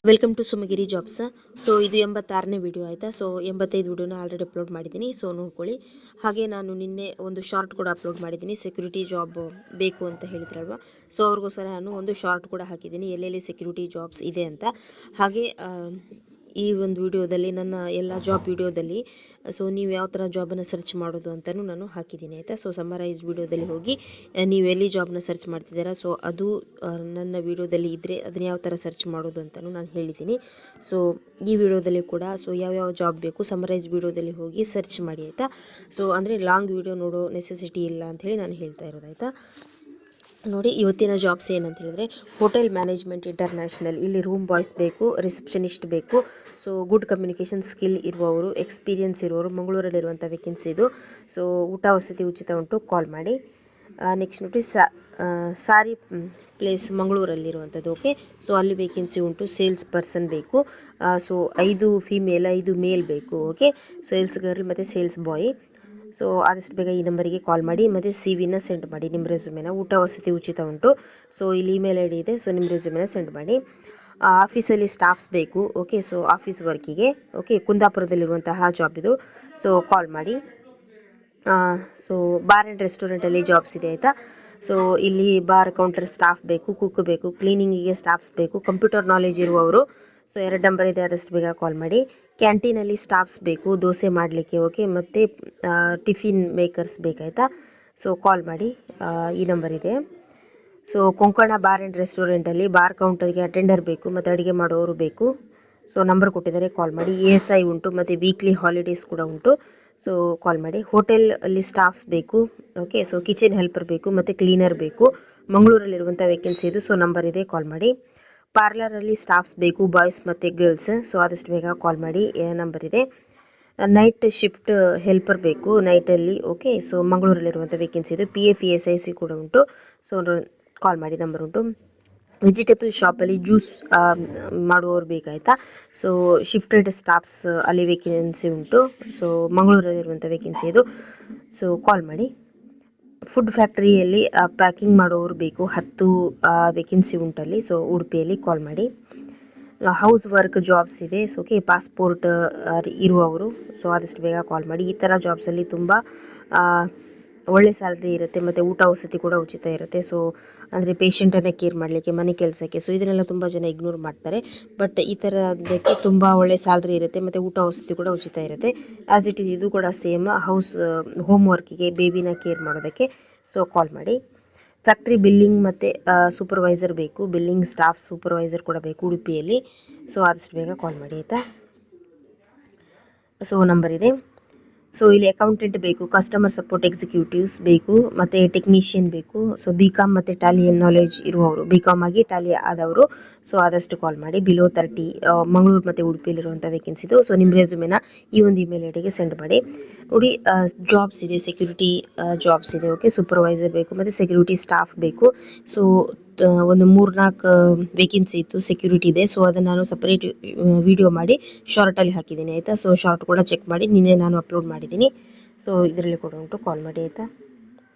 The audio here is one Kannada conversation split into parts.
Welcome to Sumagiri jobs. So ಇದು 86ನೇ ವಿಡಿಯೋ ಆಯಿತಾ. ಸೊ 85 ವಿಡಿಯೋನ ಆಲ್ರೆಡಿ ಅಪ್ಲೋಡ್ ಮಾಡಿದ್ದೀನಿ, ಸೊ ನೋಡ್ಕೊಳ್ಳಿ. ಹಾಗೆ ನಾನು ನಿನ್ನೆ ಒಂದು ಶಾರ್ಟ್ ಕೂಡ ಅಪ್ಲೋಡ್ ಮಾಡಿದ್ದೀನಿ, ಸೆಕ್ಯೂರಿಟಿ ಜಾಬ್ ಬೇಕು ಅಂತ ಹೇಳಿದ್ರಲ್ವ. ಸೊ ಅವ್ರಿಗೋಸ್ಕರ ನಾನು ಒಂದು ಶಾರ್ಟ್ ಕೂಡ ಹಾಕಿದ್ದೀನಿ, ಎಲ್ಲೆಲ್ಲಿ ಸೆಕ್ಯೂರಿಟಿ ಜಾಬ್ಸ್ ಇದೆ ಅಂತ. ಹಾಗೆ ಈ ಒಂದು ವಿಡಿಯೋದಲ್ಲಿ ನನ್ನ ಎಲ್ಲ ಜಾಬ್ ವಿಡಿಯೋದಲ್ಲಿ ಸೊ ನೀವು ಯಾವ ಥರ ಜಾಬನ್ನು ಸರ್ಚ್ ಮಾಡೋದು ಅಂತಲೂ ನಾನು ಹಾಕಿದ್ದೀನಿ ಆಯಿತಾ. ಸೊ ಸಮ್ಮರೈಸ್ ವಿಡಿಯೋದಲ್ಲಿ ಹೋಗಿ ನೀವು ಎಲ್ಲಿ ಜಾಬ್ನ ಸರ್ಚ್ ಮಾಡ್ತಿದ್ದೀರಾ, ಸೊ ಅದು ನನ್ನ ವಿಡಿಯೋದಲ್ಲಿ ಇದ್ದರೆ ಅದನ್ನ ಯಾವ ಥರ ಸರ್ಚ್ ಮಾಡೋದು ಅಂತಲೂ ನಾನು ಹೇಳಿದ್ದೀನಿ. ಸೊ ಈ ವಿಡಿಯೋದಲ್ಲಿ ಕೂಡ ಸೊ ಯಾವ್ಯಾವ ಜಾಬ್ ಬೇಕು ಸಮ್ಮರೈಸ್ ವಿಡಿಯೋದಲ್ಲಿ ಹೋಗಿ ಸರ್ಚ್ ಮಾಡಿ ಆಯಿತಾ. ಸೊ ಅಂದರೆ ಲಾಂಗ್ ವಿಡಿಯೋ ನೋಡೋ ನೆಸೆಸಿಟಿ ಇಲ್ಲ ಅಂಥೇಳಿ ನಾನು ಹೇಳ್ತಾ ಇರೋದು ಆಯಿತಾ. ನೋಡಿ, ಇವತ್ತಿನ ಜಾಬ್ಸ್ ಏನಂತ ಹೇಳಿದ್ರೆ ಹೋಟೆಲ್ ಮ್ಯಾನೇಜ್ಮೆಂಟ್ ಇಂಟರ್ನ್ಯಾಷನಲ್. ಇಲ್ಲಿ ರೂಮ್ ಬಾಯ್ಸ್ ಬೇಕು, ರಿಸೆಪ್ಷನಿಸ್ಟ್ ಬೇಕು. ಸೊ ಗುಡ್ ಕಮ್ಯುನಿಕೇಷನ್ ಸ್ಕಿಲ್ ಇರುವವರು, ಎಕ್ಸ್ಪೀರಿಯನ್ಸ್ ಇರುವವರು, ಮಂಗಳೂರಲ್ಲಿರುವಂಥ ವೇಕೆನ್ಸಿ ಇದು. ಸೊ ಊಟ ವಸತಿ ಉಚಿತ ಉಂಟು, ಕಾಲ್ ಮಾಡಿ. ನೆಕ್ಸ್ಟ್ ನೋಡಿ ಸಾರಿ ಪ್ಲೇಸ್ ಮಂಗಳೂರಲ್ಲಿರುವಂಥದ್ದು. ಓಕೆ, ಸೊ ಅಲ್ಲಿ ವೇಕೆನ್ಸಿ ಉಂಟು, ಸೇಲ್ಸ್ ಪರ್ಸನ್ ಬೇಕು. ಸೊ 5 ಫೀಮೇಲ್ 5 ಮೇಲ್ ಬೇಕು. ಓಕೆ, ಸೇಲ್ಸ್ ಗರ್ಲ್ ಮತ್ತು ಸೇಲ್ಸ್ ಬಾಯ್. ಸೊ ಆದಷ್ಟು ಬೇಗ ಈ ನಂಬರಿಗೆ ಕಾಲ್ ಮಾಡಿ ಮತ್ತು ಸಿ ವಿನ ಸೆಂಡ್ ಮಾಡಿ, ನಿಮ್ಮ ರೆಸ್ಯೂಮೆನ. ಊಟ ವಸತಿ ಉಚಿತ ಉಂಟು. ಸೊ ಇಲ್ಲಿ ಇಮೇಲ್ ಐ ಡಿ ಇದೆ, ಸೊ ನಿಮ್ಮ ರೆಸ್ಯೂಮೆನ ಸೆಂಡ್ ಮಾಡಿ. ಆಫೀಸಲ್ಲಿ ಸ್ಟಾಫ್ಸ್ ಬೇಕು. ಓಕೆ, ಸೊ ಆಫೀಸ್ ವರ್ಕಿಗೆ. ಓಕೆ, ಕುಂದಾಪುರದಲ್ಲಿರುವಂತಹ ಜಾಬ್ ಇದು. ಸೊ ಕಾಲ್ ಮಾಡಿ. ಸೊ ಬಾರ್ ಆ್ಯಂಡ್ ರೆಸ್ಟೋರೆಂಟಲ್ಲಿ ಜಾಬ್ಸ್ ಇದೆ ಆಯಿತಾ. ಸೊ ಇಲ್ಲಿ ಬಾರ್ ಕೌಂಟರ್ ಸ್ಟಾಫ್ ಬೇಕು, ಕುಕ್ ಬೇಕು, ಕ್ಲೀನಿಂಗಿಗೆ ಸ್ಟಾಫ್ಸ್ ಬೇಕು, ಕಂಪ್ಯೂಟರ್ ನಾಲೆಜ್ ಇರುವವರು. ಸೊ 2 ನಂಬರ್ ಇದೆ, ಆದಷ್ಟು ಬೇಗ ಕಾಲ್ ಮಾಡಿ. ಕ್ಯಾಂಟೀನಲ್ಲಿ ಸ್ಟಾಫ್ಸ್ ಬೇಕು ದೋಸೆ ಮಾಡಲಿಕ್ಕೆ. ಓಕೆ, ಮತ್ತು ಟಿಫಿನ್ ಮೇಕರ್ಸ್ ಬೇಕಾಯ್ತಾ. ಸೊ ಕಾಲ್ ಮಾಡಿ, ಈ ನಂಬರ್ ಇದೆ. ಸೊ ಕೊಂಕಣ ಬಾರ್ ಆ್ಯಂಡ್ ರೆಸ್ಟೋರೆಂಟಲ್ಲಿ ಬಾರ್ ಕೌಂಟರ್ಗೆ ಅಟೆಂಡರ್ ಬೇಕು ಮತ್ತು ಅಡುಗೆ ಮಾಡೋರು ಬೇಕು. ಸೊ ನಂಬರ್ ಕೊಟ್ಟಿದ್ದಾರೆ, ಕಾಲ್ ಮಾಡಿ. ESI ಉಂಟು ಮತ್ತು ವೀಕ್ಲಿ ಹಾಲಿಡೇಸ್ ಕೂಡ ಉಂಟು. ಸೊ ಕಾಲ್ ಮಾಡಿ. ಹೋಟೆಲ್ ಅಲ್ಲಿ ಸ್ಟಾಫ್ಸ್ ಬೇಕು. ಓಕೆ, ಸೊ ಕಿಚನ್ ಹೆಲ್ಪರ್ ಬೇಕು ಮತ್ತು ಕ್ಲೀನರ್ ಬೇಕು. ಮಂಗಳೂರಲ್ಲಿರುವಂಥ ವೇಕೆನ್ಸಿ ಇದು. ಸೊ ನಂಬರ್ ಇದೆ, ಕಾಲ್ ಮಾಡಿ. ಪಾರ್ಲರಲ್ಲಿ ಸ್ಟಾಫ್ಸ್ ಬೇಕು, ಬಾಯ್ಸ್ ಮತ್ತು ಗರ್ಲ್ಸ್. ಸೊ ಆದಷ್ಟು ಬೇಗ ಕಾಲ್ ಮಾಡಿ, ನಂಬರ್ ಇದೆ. ನೈಟ್ ಶಿಫ್ಟ್ ಹೆಲ್ಪರ್ ಬೇಕು ನೈಟಲ್ಲಿ. ಓಕೆ, ಸೊ ಮಂಗಳೂರಲ್ಲಿರುವಂಥ ವೇಕೆನ್ಸಿ ಇದು. PF ESIC ಕೂಡ ಉಂಟು. ಸೊ ಕಾಲ್ ಮಾಡಿ, ನಂಬರ್ ಉಂಟು. ವೆಜಿಟೇಬಲ್ ಶಾಪಲ್ಲಿ ಜ್ಯೂಸ್ ಮಾಡುವವರು ಬೇಕಾಯ್ತಾ. ಸೊ ಶಿಫ್ಟೆಡ್ ಸ್ಟಾಫ್ಸ್ ಅಲ್ಲಿ ವೇಕೆನ್ಸಿ ಉಂಟು. ಸೊ ಮಂಗಳೂರಲ್ಲಿರುವಂಥ ವೇಕೆನ್ಸಿ ಇದು. ಸೊ ಕಾಲ್ ಮಾಡಿ. ಫುಡ್ ಫ್ಯಾಕ್ಟ್ರಿಯಲ್ಲಿ ಪ್ಯಾಕಿಂಗ್ ಮಾಡೋರು ಬೇಕು, 10 ವೇಕೆನ್ಸಿ ಉಂಟಲ್ಲಿ. ಸೊ ಉಡುಪಿಯಲ್ಲಿ, ಕಾಲ್ ಮಾಡಿ. ಹೌಸ್ ವರ್ಕ್ ಜಾಬ್ಸ್ ಇದೆ. ಸೊ ಓಕೆ, ಪಾಸ್ಪೋರ್ಟ್ ಇರುವವರು. ಸೊ ಆದಷ್ಟು ಬೇಗ ಕಾಲ್ ಮಾಡಿ. ಈ ಥರ ಜಾಬ್ಸಲ್ಲಿ ತುಂಬ ಒಳ್ಳೆ ಸ್ಯಾಲ್ರಿ ಇರುತ್ತೆ ಮತ್ತು ಊಟ ವಸತಿ ಕೂಡ ಉಚಿತ ಇರುತ್ತೆ. ಸೊ ಅಂದರೆ ಪೇಷಂಟನ್ನು ಕೇರ್ ಮಾಡಲಿಕ್ಕೆ, ಮನೆ ಕೆಲಸಕ್ಕೆ. ಸೊ ಇದನ್ನೆಲ್ಲ ತುಂಬ ಜನ ಇಗ್ನೋರ್ ಮಾಡ್ತಾರೆ. ಬಟ್ ಈ ಥರದಕ್ಕೆ ತುಂಬ ಒಳ್ಳೆ ಸ್ಯಾಲ್ರಿ ಇರುತ್ತೆ ಮತ್ತು ಊಟ ವಸತಿ ಕೂಡ ಉಚಿತ ಇರುತ್ತೆ. ಆ್ಯಸ್ ಇಟ್ ಈಸ್ ಇದು ಕೂಡ ಸೇಮ್, ಹೋಮ್ ವರ್ಕಿಗೆ, ಬೇಬಿನ ಕೇರ್ ಮಾಡೋದಕ್ಕೆ. ಸೊ ಕಾಲ್ ಮಾಡಿ. ಫ್ಯಾಕ್ಟ್ರಿ ಬಿಲ್ಲಿಂಗ್ ಮತ್ತು ಸೂಪರ್ವೈಸರ್ ಬೇಕು, ಬಿಲ್ಲಿಂಗ್ ಸ್ಟಾಫ್ ಸೂಪರ್ವೈಸರ್ ಕೂಡ ಬೇಕು ಉಡುಪಿಯಲ್ಲಿ. ಸೊ ಆದಷ್ಟು ಬೇಗ ಕಾಲ್ ಮಾಡಿ ಆಯಿತಾ. ಸೊ ನಂಬರ್ ಇದೆ. ಸೊ ಇಲ್ಲಿ ಅಕೌಂಟೆಂಟ್ ಬೇಕು, ಕಸ್ಟಮರ್ ಸಪೋರ್ಟ್ ಎಕ್ಸಿಕ್ಯೂಟಿವ್ಸ್ ಬೇಕು ಮತ್ತು ಟೆಕ್ನಿಷಿಯನ್ ಬೇಕು. ಸೊ BCom ಮತ್ತು ಟ್ಯಾಲಿ ನಾಲೆಜ್ ಇರುವವರು, BCom ಆಗಿ ಟ್ಯಾಲಿ ಆದವರು. ಸೊ ಆದಷ್ಟು ಕಾಲ್ ಮಾಡಿ. ಬಿಲೋ 30 ಮಂಗಳೂರು ಮತ್ತು ಉಡುಪಿಯಲ್ಲಿರುವಂಥ ವೇಕೆನ್ಸಿ ಇದು. ಸೊ ನಿಮ್ಮ ರೆಸ್ಯೂಮೆನ ಈ ಒಂದು ಇಮೇಲ್ ಐಡಿಗೆ ಸೆಂಡ್ ಮಾಡಿ. ನೋಡಿ, ಜಾಬ್ಸ್ ಇದೆ, ಸೆಕ್ಯೂರಿಟಿ ಜಾಬ್ಸ್ ಇದೆ. ಓಕೆ, ಸೂಪರ್ವೈಸರ್ ಬೇಕು ಮತ್ತು ಸೆಕ್ಯೂರಿಟಿ ಸ್ಟಾಫ್ ಬೇಕು. ಸೊ ಒಂದು 3-4 ವೇಕೆನ್ಸಿ ಇತ್ತು, ಸೆಕ್ಯೂರಿಟಿ ಇದೆ. ಸೊ ಅದನ್ನು ನಾನು ಸಪ್ರೇಟ್ ವಿಡಿಯೋ ಮಾಡಿ ಶಾರ್ಟಲ್ಲಿ ಹಾಕಿದ್ದೀನಿ ಆಯಿತಾ. ಸೊ ಶಾರ್ಟ್ ಕೂಡ ಚೆಕ್ ಮಾಡಿ, ನಿನ್ನೆ ನಾನು ಅಪ್ಲೋಡ್ ಮಾಡಿದ್ದೀನಿ. ಸೊ ಇದರಲ್ಲಿ ಕೂಡ ಉಂಟು, ಕಾಲ್ ಮಾಡಿ ಆಯಿತಾ.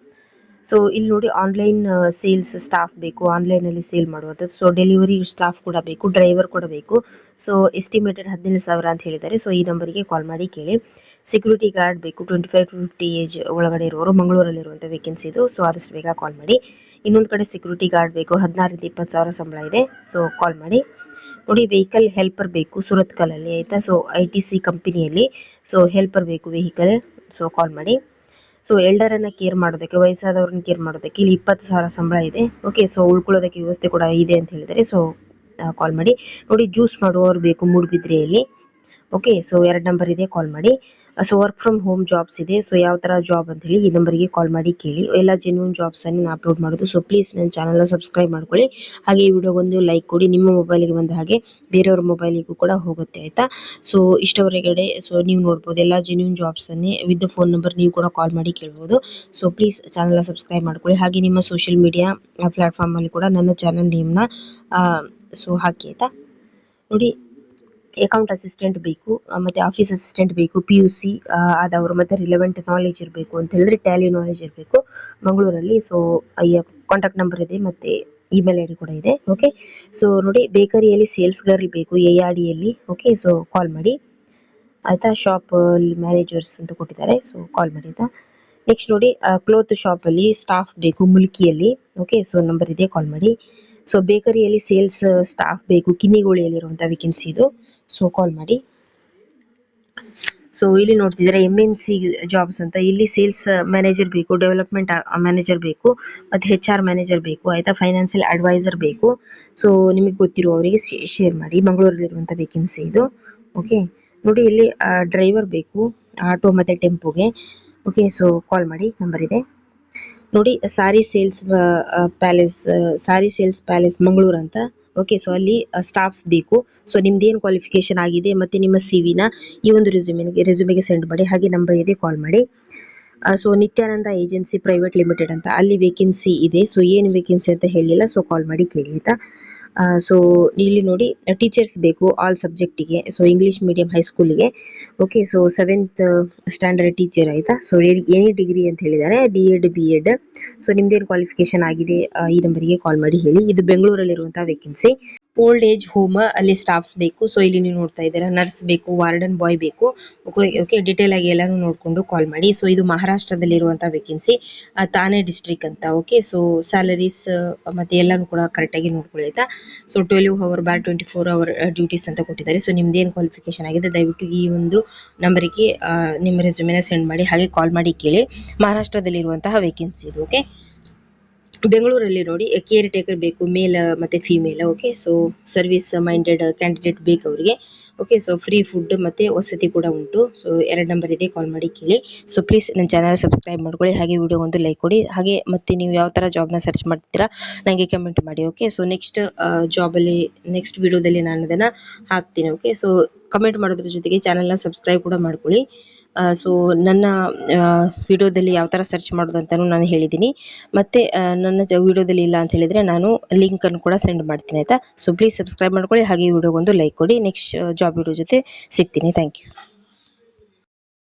ಸೊ ಇಲ್ಲಿ ನೋಡಿ, ಆನ್ಲೈನ್ ಸೇಲ್ಸ್ ಸ್ಟಾಫ್ ಬೇಕು, ಆನ್ಲೈನಲ್ಲಿ ಸೇಲ್ ಮಾಡುವಂಥದ್ದು. ಸೊ ಡೆಲಿವರಿ ಸ್ಟಾಫ್ ಕೂಡ ಬೇಕು, ಡ್ರೈವರ್ ಕೂಡ ಬೇಕು. ಸೊ ಎಸ್ಟಿಮೇಟೆಡ್ 17,000 ಅಂತ ಹೇಳಿದ್ದಾರೆ. ಸೊ ಈ ನಂಬರಿಗೆ ಕಾಲ್ ಮಾಡಿ ಕೇಳಿ. ಸೆಕ್ಯೂರಿಟಿ ಗಾರ್ಡ್ ಬೇಕು, 25 to 50 ಏಜ್ ಒಳಗಡೆ ಇರುವವರು, ಮಂಗಳೂರಲ್ಲಿರುವಂಥ ವೇಕೆನ್ಸಿ ಇದು. ಸೊ ಆದಷ್ಟು ಬೇಗ ಕಾಲ್ ಮಾಡಿ. ಇನ್ನೊಂದು ಕಡೆ ಸೆಕ್ಯೂರಿಟಿ ಗಾರ್ಡ್ ಬೇಕು, 16 to 20,000 ಸಂಬಳ ಇದೆ. ಸೊ ಕಾಲ್ ಮಾಡಿ. ನೋಡಿ, ವೆಹಿಕಲ್ ಹೆಲ್ಪರ್ ಬೇಕು ಸುರತ್ಕಲಲ್ಲಿ ಆಯಿತಾ. ಸೊ ITC ಕಂಪನಿಯಲ್ಲಿ. ಸೊ ಹೆಲ್ಪರ್ ಬೇಕು ವೆಹಿಕಲ್. ಸೊ ಕಾಲ್ ಮಾಡಿ. ಸೊ ಎಲ್ಡರನ್ನು ಕೇರ್ ಮಾಡೋದಕ್ಕೆ, ವಯಸ್ಸಾದವ್ರನ್ನ ಕೇರ್ ಮಾಡೋದಕ್ಕೆ ಇಲ್ಲಿ 20,000 ಸಂಬಳ ಇದೆ. ಓಕೆ, ಸೊ ಉಳ್ಕೊಳ್ಳೋದಕ್ಕೆ ವ್ಯವಸ್ಥೆ ಕೂಡ ಇದೆ ಅಂತ ಹೇಳಿದ್ದಾರೆ. ಸೊ ಕಾಲ್ ಮಾಡಿ. ನೋಡಿ, ಜ್ಯೂಸ್ ಮಾಡುವವರು ಬೇಕು ಮೂಡುಬಿದ್ರೆಯಲ್ಲಿ. ಓಕೆ, ಸೊ 2 ನಂಬರ್ ಇದೆ, ಕಾಲ್ ಮಾಡಿ. So work from home jobs ಇದೆ. ಸೊ ಯಾವ ಥರ ಜಾಬ್ ಅಂತ ಹೇಳಿ ಈ ನಂಬರಿಗೆ ಕಾಲ್ ಮಾಡಿ ಕೇಳಿ. ಎಲ್ಲ ಜೆನ್ಯೂನ್ ಜಾಬ್ಸನ್ನು ನಾನು ಅಪ್ಲೋಡ್ ಮಾಡೋದು. ಸೊ ಪ್ಲೀಸ್ ನನ್ನ ಚಾನಲ್ನ ಸಬ್ಸ್ಕ್ರೈಬ್ ಮಾಡ್ಕೊಳ್ಳಿ. ಹಾಗೆ ಈ ವಿಡಿಯೋಗೊಂದು ಲೈಕ್ ಕೊಡಿ. ನಿಮ್ಮ ಮೊಬೈಲಿಗೆ ಬಂದ ಹಾಗೆ ಬೇರೆಯವ್ರ ಮೊಬೈಲಿಗೂ ಕೂಡ ಹೋಗುತ್ತೆ ಆಯಿತಾ. ಸೊ ಇಷ್ಟವರೆಗಡೆ ಸೊ ನೀವು ನೋಡ್ಬೋದು ಎಲ್ಲ ಜೆನ್ಯೂನ್ ಜಾಬ್ಸನ್ನೇ ವಿತ್ ಫೋನ್ ನಂಬರ್ ನೀವು ಕೂಡ ಕಾಲ್ ಮಾಡಿ ಕೇಳ್ಬೋದು. ಸೊ ಪ್ಲೀಸ್ ಚಾನಲ್ನ ಸಬ್ಸ್ಕ್ರೈಬ್ ಮಾಡ್ಕೊಳ್ಳಿ. ಹಾಗೆ ನಿಮ್ಮ ಸೋಷಿಯಲ್ ಮೀಡಿಯಾ ಪ್ಲ್ಯಾಟ್ಫಾರ್ಮಲ್ಲಿ ಕೂಡ ನನ್ನ ಚಾನಲ್ ನೇಮ್ನ ಸೊ ಹಾಕಿ ಆಯಿತಾ. ನೋಡಿ, ಅಕೌಂಟ್ ಅಸಿಸ್ಟೆಂಟ್ ಬೇಕು ಮತ್ತು ಆಫೀಸ್ ಅಸಿಸ್ಟೆಂಟ್ ಬೇಕು, PUC ಆದವರು ಮತ್ತು ರಿಲೆವೆಂಟ್ ನಾಲೆಜ್ ಇರಬೇಕು ಅಂತ ಹೇಳಿದ್ರೆ ಟ್ಯಾಲಿ ನಾಲೆಜ್ ಇರಬೇಕು ಮಂಗಳೂರಲ್ಲಿ. ಸೊ ಕಾಂಟ್ಯಾಕ್ಟ್ ನಂಬರ್ ಇದೆ ಮತ್ತು ಇಮೇಲ್ ಐ ಡಿ ಕೂಡ ಇದೆ. ಓಕೆ, ಸೊ ನೋಡಿ ಬೇಕರಿಯಲ್ಲಿ ಸೇಲ್ಸ್ ಗರ್ಲ್ ಬೇಕು ARDಯಲ್ಲಿ. ಓಕೆ, ಸೊ ಕಾಲ್ ಮಾಡಿ ಆಯ್ತಾ. ಶಾಪ್ ಮ್ಯಾನೇಜರ್ಸ್ ಅಂತ ಕೊಟ್ಟಿದ್ದಾರೆ, ಸೊ ಕಾಲ್ ಮಾಡಿ ಆಯ್ತಾ. ನೆಕ್ಸ್ಟ್ ನೋಡಿ ಕ್ಲೋತ್ ಶಾಪ್ ಅಲ್ಲಿ ಸ್ಟಾಫ್ ಬೇಕು ಮುಲ್ಕಿಯಲ್ಲಿ. ಓಕೆ, ಸೊ ನಂಬರ್ ಇದೆ, ಕಾಲ್ ಮಾಡಿ. ಸೊ ಬೇಕರಿಯಲ್ಲಿ ಸೇಲ್ಸ್ ಸ್ಟಾಫ್ ಬೇಕು ಕಿನ್ನಿಗೋಳಿಯಲ್ಲಿರುವಂಥ ವೇಕೆನ್ಸಿ ಇದು, ಸೊ ಕಾಲ್ ಮಾಡಿ. ಸೊ ಇಲ್ಲಿ ನೋಡ್ತಿದ್ದೀರಾ MNC ಜಾಬ್ಸ್ ಅಂತ. ಇಲ್ಲಿ ಸೇಲ್ಸ್ ಮ್ಯಾನೇಜರ್ ಬೇಕು, ಡೆವಲಪ್ಮೆಂಟ್ ಮ್ಯಾನೇಜರ್ ಬೇಕು, ಮತ್ತೆ HR ಮ್ಯಾನೇಜರ್ ಬೇಕು ಆಯ್ತಾ. ಫೈನಾನ್ಷಿಯಲ್ ಅಡ್ವೈಸರ್ ಬೇಕು. ಸೊ ನಿಮಗೆ ಗೊತ್ತಿರುವವರಿಗೆ ಶೇರ್ ಮಾಡಿ. ಮಂಗಳೂರಲ್ಲಿರುವಂಥ ವೇಕೆನ್ಸಿ ಇದು. ಓಕೆ, ನೋಡಿ ಇಲ್ಲಿ ಡ್ರೈವರ್ ಬೇಕು ಆಟೋ ಮತ್ತೆ ಟೆಂಪೋಗೆ. ಓಕೆ, ಸೊ ಕಾಲ್ ಮಾಡಿ, ನಂಬರ್ ಇದೆ ನೋಡಿ. ಸಾರಿ ಸೇಲ್ಸ್ ಪ್ಯಾಲೇಸ್ ಮಂಗಳೂರು ಅಂತ. ಓಕೆ, ಸೊ ಅಲ್ಲಿ ಸ್ಟಾಫ್ಸ್ ಬೇಕು. ಸೊ ನಿಮ್ದೇನು ಕ್ವಾಲಿಫಿಕೇಶನ್ ಆಗಿದೆ ಮತ್ತೆ ನಿಮ್ಮ CV ನ ಈ ಒಂದು ರೆಸ್ಯೂಮೆಗೆ ಸೆಂಡ್ ಮಾಡಿ. ಹಾಗೆ ನಂಬರ್ ಇದೆ, ಕಾಲ್ ಮಾಡಿ. So Nityananda agency private limited ಅಂತ ಅಲ್ಲಿ ವೇಕೆನ್ಸಿ ಇದೆ. ಸೊ ಏನು ವೇಕೆನ್ಸಿ ಅಂತ ಹೇಳಿಲ್ಲ, ಸೊ ಕಾಲ್ ಮಾಡಿ ಕೇಳಿ ಆಯ್ತಾ. ಸೊ ಇಲ್ಲಿ ನೋಡಿ ಟೀಚರ್ಸ್ ಬೇಕು ಆಲ್ ಸಬ್ಜೆಕ್ಟಿಗೆ. ಸೊ ಇಂಗ್ಲಿಷ್ ಮೀಡಿಯಂ ಹೈಸ್ಕೂಲಿಗೆ. Okay, so 7th standard teacher ಆಯ್ತಾ. ಸೊ ಎನಿ ಡಿಗ್ರಿ ಅಂತ ಹೇಳಿದ್ದಾರೆ, DED BEd. ಸೊ ನಿಮ್ದೇನು ಕ್ವಾಲಿಫಿಕೇಶನ್ ಆಗಿದೆ ಈ ನಂಬರಿಗೆ ಕಾಲ್ ಮಾಡಿ ಹೇಳಿ. ಇದು ಬೆಂಗಳೂರಲ್ಲಿರುವಂತಹ ವೇಕೆನ್ಸಿ. ಓಲ್ಡ್ ಏಜ್ ಹೋಮ್ ಅಲ್ಲಿ ಸ್ಟಾಫ್ಸ್ ಬೇಕು. ಸೊ ಇಲ್ಲಿ ನೀವು ನೋಡ್ತಾ ಇದ್ದೀರಾ ನರ್ಸ್ ಬೇಕು, ವಾರ್ಡನ್ ಬಾಯ್ ಬೇಕು. ಓಕೆ, ಡೀಟೇಲ್ ಆಗಿ ಎಲ್ಲಾನು ನೋಡ್ಕೊಂಡು ಕಾಲ್ ಮಾಡಿ. ಸೊ ಇದು ಮಹಾರಾಷ್ಟ್ರದಲ್ಲಿರುವಂತಹ ವೇಕೆನ್ಸಿ, ತಾನೆ ಡಿಸ್ಟ್ರಿಕ್ಟ್ ಅಂತ. ಓಕೆ, ಸೊ ಸ್ಯಾಲರೀಸ್ ಮತ್ತೆ ಎಲ್ಲಾನು ಕೂಡ ಕರೆಕ್ಟ್ ಆಗಿ ನೋಡ್ಕೊಳ್ಳಿ ಆಯ್ತಾ. So 12 hour bar 24 hour duties ಅಂತ ಕೊಟ್ಟಿದ್ದಾರೆ. ಸೊ ನಿಮ್ದೇನು ಕ್ವಾಲಿಫಿಕೇಶನ್ ಆಗಿದೆ ದಯವಿಟ್ಟು ಈ ಒಂದು ನಂಬರಿಗೆ ನಿಮ್ಮ ರೆಸ್ಯೂಮೆನ ಸೆಂಡ್ ಮಾಡಿ. ಹಾಗೆ ಕಾಲ್ ಮಾಡಿ ಕೇಳಿ. ಮಹಾರಾಷ್ಟ್ರದಲ್ಲಿರುವಂತಹ ವೇಕೆನ್ಸಿ ಇದು. ಓಕೆ, ಬೆಂಗಳೂರಲ್ಲಿ ನೋಡಿ ಕೇರ್ ಟೇಕರ್ ಬೇಕು, ಮೇಲ್ ಮತ್ತೆ female. Okay, so service minded candidate ಬೇಕು ಅವರಿಗೆ. ಓಕೆ, ಸೊ ಫ್ರೀ ಫುಡ್ ಮತ್ತೆ ವಸತಿ ಕೂಡ ಉಂಟು. ಸೊ 2 ನಂಬರ್ ಇದೆ, ಕಾಲ್ ಮಾಡಿ ಕೇಳಿ. ಸೊ ಪ್ಲೀಸ್ ನನ್ನ ಚಾನಲ್ ಸಬ್ಸ್ಕ್ರೈಬ್ ಮಾಡ್ಕೊಳ್ಳಿ, ಹಾಗೆ ವಿಡಿಯೋ ಒಂದು ಲೈಕ್ ಕೊಡಿ. ಹಾಗೆ ಮತ್ತೆ ನೀವು ಯಾವ ಥರ ಜಾಬ್ನ ಸರ್ಚ್ ಮಾಡ್ತೀರಾ ನನಗೆ ಕಮೆಂಟ್ ಮಾಡಿ. ಓಕೆ, ಸೊ ನೆಕ್ಸ್ಟ್ ವಿಡಿಯೋದಲ್ಲಿ ನಾನು ಅದನ್ನು ಹಾಕ್ತೀನಿ. ಓಕೆ, ಸೊ ಕಮೆಂಟ್ ಮಾಡೋದ್ರ ಜೊತೆಗೆ ಚಾನಲ್ನ ಸಬ್ಸ್ಕ್ರೈಬ್ ಕೂಡ ಮಾಡ್ಕೊಳ್ಳಿ. ಸೊ ನನ್ನ ವಿಡಿಯೋದಲ್ಲಿ ಯಾವ ಥರ ಸರ್ಚ್ ಮಾಡೋದಂತಲೂ ನಾನು ಹೇಳಿದ್ದೀನಿ. ಮತ್ತು ನನ್ನ ವಿಡಿಯೋದಲ್ಲಿ ಇಲ್ಲ ಅಂತ ಹೇಳಿದರೆ ನಾನು ಲಿಂಕನ್ನು ಕೂಡ ಸೆಂಡ್ ಮಾಡ್ತೀನಿ ಆಯಿತಾ. ಸೊ ಪ್ಲೀಸ್ ಸಬ್ಸ್ಕ್ರೈಬ್ ಮಾಡ್ಕೊಳ್ಳಿ, ಹಾಗೆ ವಿಡಿಯೋಗೊಂದು ಲೈಕ್ ಕೊಡಿ. ನೆಕ್ಸ್ಟ್ ಜಾಬ್ ವಿಡಿಯೋ ಜೊತೆ ಸಿಗ್ತೀನಿ. Thank you.